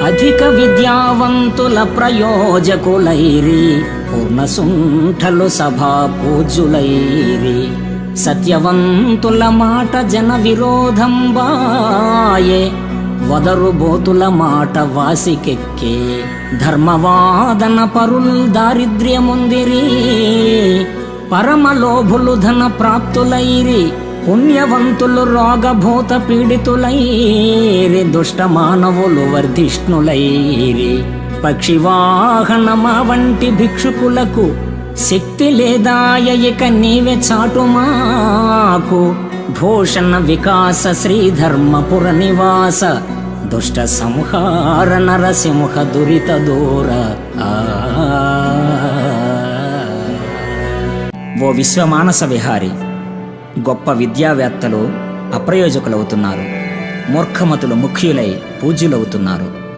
అధిక విద్యావంతుల ప్రయోజకులైరి, పూర్ణసుంఠలు సభా పూజ్యులైరి. సత్యవంతుల మాట జన విరోధం బాయే, వదరుబోతుల మాట వాసికెక్కే. ధర్మవాదన పరుల్ దారిద్ర్యముందిరి, పరమలోభులు ధన ప్రాప్తులైరి. పుణ్యవంతులు రోగభూత పీడితులైరి, దుష్ట మానవులు వర్ధిష్ణులైరి. పక్షివాహనమా వంటి భిక్షుకులకు శక్తి లేదాయ, ఇక నీవే చాటుమాకు. భూషణ వికాస శ్రీధర్మపుర నివాస, దుష్ట సంహార నరసింహ దురిత దూర. ఓ విశ్వమానస విహారి, గొప్ప విద్యావేత్తలు అప్రయోజకులవుతున్నారు, మూర్ఖమతులు ముఖ్యులై పూజ్యులవుతున్నారు.